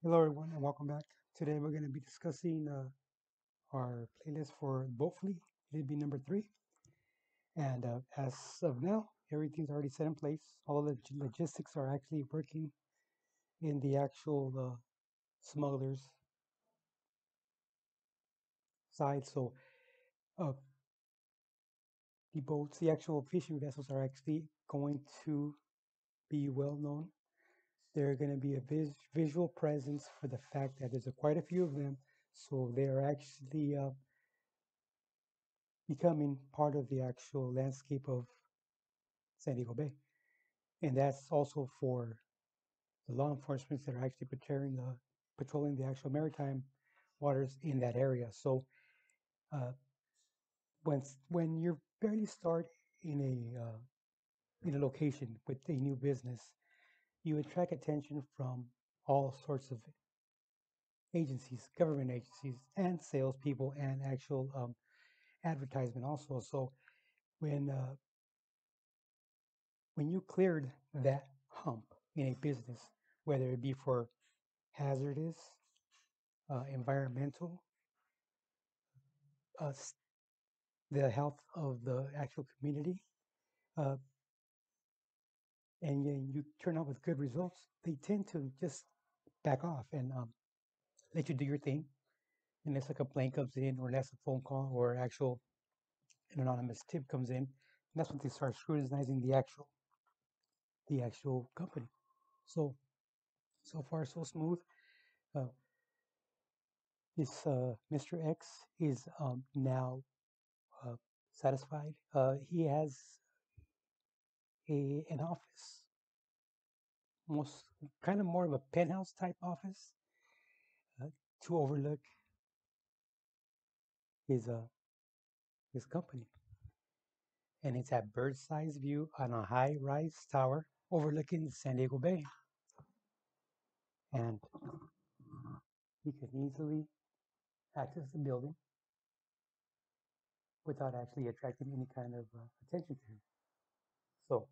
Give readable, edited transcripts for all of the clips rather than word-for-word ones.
Hello, everyone, and welcome back. Today, we're going to be discussing our playlist for Boat Fleet. It'll be number three. And as of now, everything's already set in place. All the logistics are actually working in the actual smugglers' side. So, uh, the boats, the actual fishing vessels, are actually going to be well known. They're going to be a visual presence for the fact that there's quite a few of them. So, they are actually becoming part of the actual landscape of San Diego Bay. And that's also for the law enforcement that are actually patrolling the actual maritime waters in that area. So uh, when you barely start in a location with a new business, you attract attention from all sorts of agencies, government agencies, and salespeople, and actual advertisement also. So when uh, when you cleared that hump in a business, whether it be for hazardous, environmental, uh, the health of the actual community, uh, and you turn out with good results, they tend to just back off and let you do your thing. Unless a complaint comes in, or unless a phone call or actual an anonymous tip comes in, and that's when they start scrutinizing the actual company. So so far so smooth. Uh, this Mr. X is now uh, satisfied. He has an office, most kind of more of a penthouse type office, uh, to overlook his uh, his company, and it's at bird's eye view on a high-rise tower overlooking the San Diego Bay, and he can easily access the building without actually attracting any kind of attention to him. So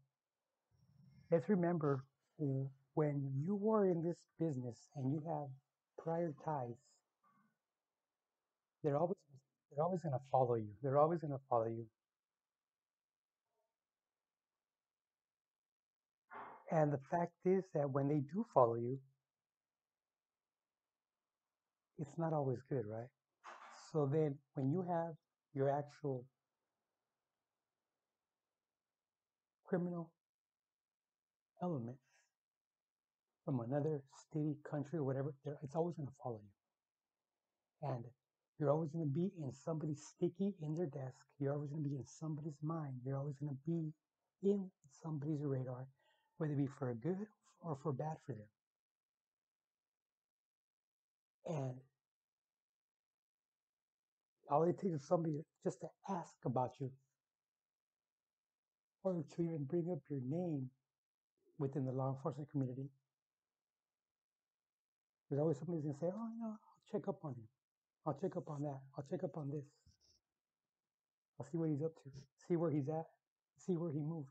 let's remember, when you are in this business and you have prior ties, they're always they're always going to follow you. They're always going to follow you. And the fact is that when they do follow you, it's not always good, right? So then when you have your actual criminal element from another city, country, or whatever, it's always going to follow you. And you're always going to be in somebody's sticky in their desk. You're always going to be in somebody's mind. You're always going to be in somebody's radar, whether it be for good or for bad for them. And all it takes is somebody just to ask about you, or to even bring up your name within the law enforcement community. There's always somebody's going to say, oh, I'll check up on him. I'll check up on that. I'll check up on this. I'll see what he's up to, see where he's at, see where he moved.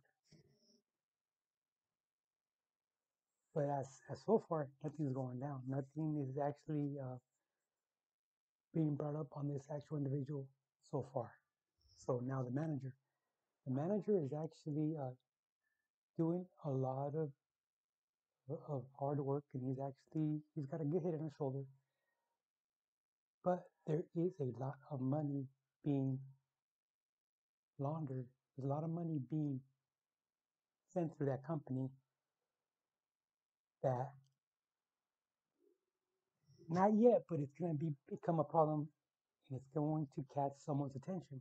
But as so far, nothing's going down. Nothing is actually being brought up on this actual individual so far. So now the manager is actually doing a lot of hard work, and he's got a good head on his shoulder. But there is a lot of money being laundered. There's a lot of money being sent through that company that, not yet, but it's going to become a problem, and it's going to catch someone's attention.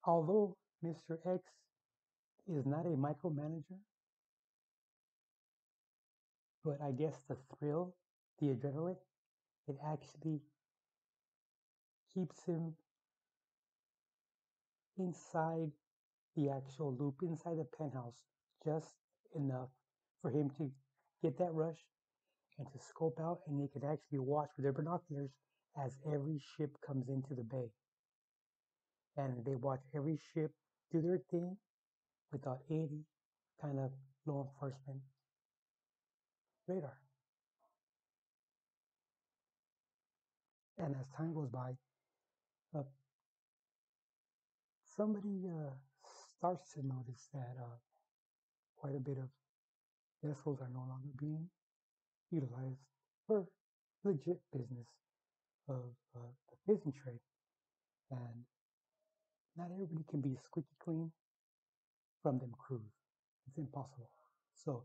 Although Mr. X is not a micromanager, but I guess the thrill, the adrenaline, it actually keeps him inside the actual loop, inside the penthouse, just enough for him to get that rush and to scope out, and they can actually watch with their binoculars as every ship comes into the bay. And they watch every ship do their thing without any kind of law enforcement radar. And as time goes by, uh, somebody starts to notice that quite a bit of vessels are no longer being utilized for legit business of the fishing trade. And not everybody can be squeaky clean from them crews. It's impossible. So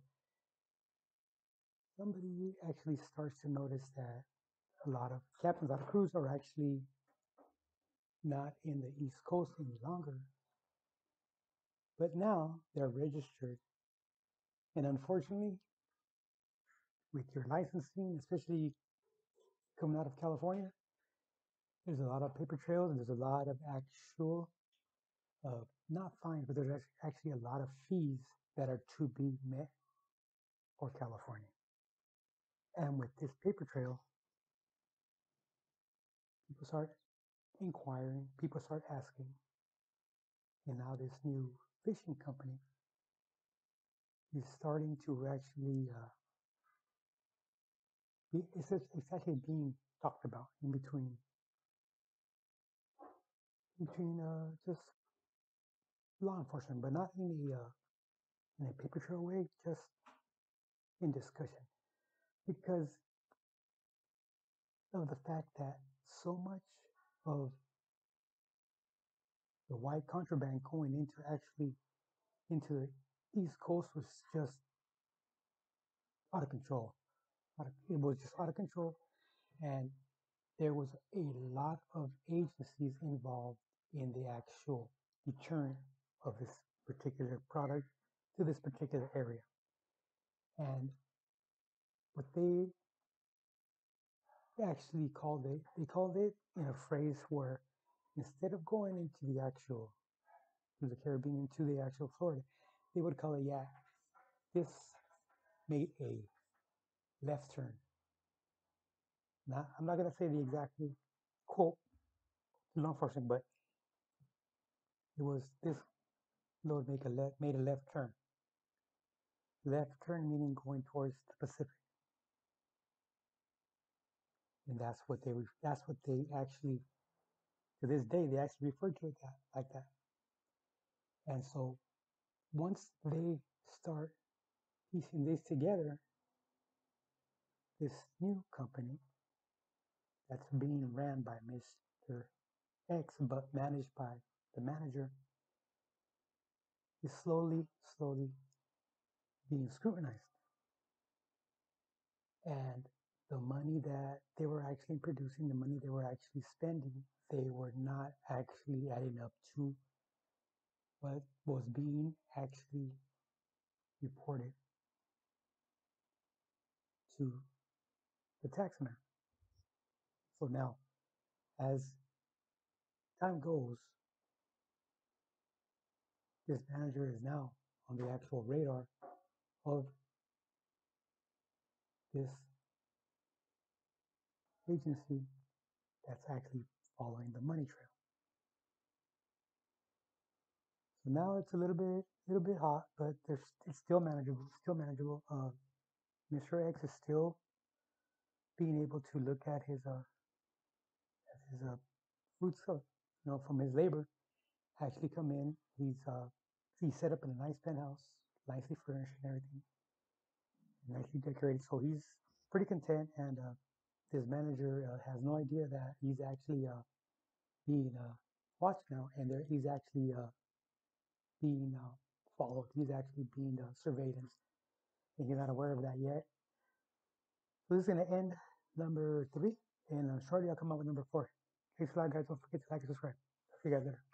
somebody actually starts to notice that a lot of captains, a lot of crews are actually not in the East Coast any longer, but now they're registered. And unfortunately, with your licensing, especially coming out of California, there's a lot of paper trails and there's a lot of actual, not fines, but there's actually a lot of fees that are to be met for California. And with this paper trail, people start inquiring, people start asking, and now this new fishing company is starting to actually, it's actually being talked about between just law enforcement, but not in a paper trail way, just in discussion, because of the fact that so much of the white contraband going into the East Coast was just out of control. It was just out of control, and there was a lot of agencies involved in the actual return of this particular product to this particular area. And what they actually they called it in a phrase where instead of going into the actual, through the Caribbean into the actual Florida, they would call it, yeah, this made a left turn. Now, I'm not going to say the exact quote to law enforcement, but it was this load made a left turn. Left turn meaning going towards the Pacific. And that's what they actually, to this day, they actually refer to it like that. And so once they start piecing this together, this new company that's being ran by Mr. X, but managed by the manager, is slowly being scrutinized. And the money that they were actually producing, the money they were actually spending, they were not actually adding up to what was being actually reported to the taxman. So now, as time goes, this manager is now on the actual radar of this agency that's actually following the money trail. So now it's a little bit hot, but it's still manageable. Still manageable. Mr. X is still being able to look at his fruits of, from his labor actually come in. He's set up in a nice penthouse, nicely furnished and everything, nicely decorated. So he's pretty content, and his manager has no idea that he's actually being watched now, and he's actually being followed. He's actually being surveillance, and he's not aware of that yet. So this is going to end number 3, and shortly I'll come up with number 4. Thanks a lot, guys. Don't forget to like and subscribe. See you guys later.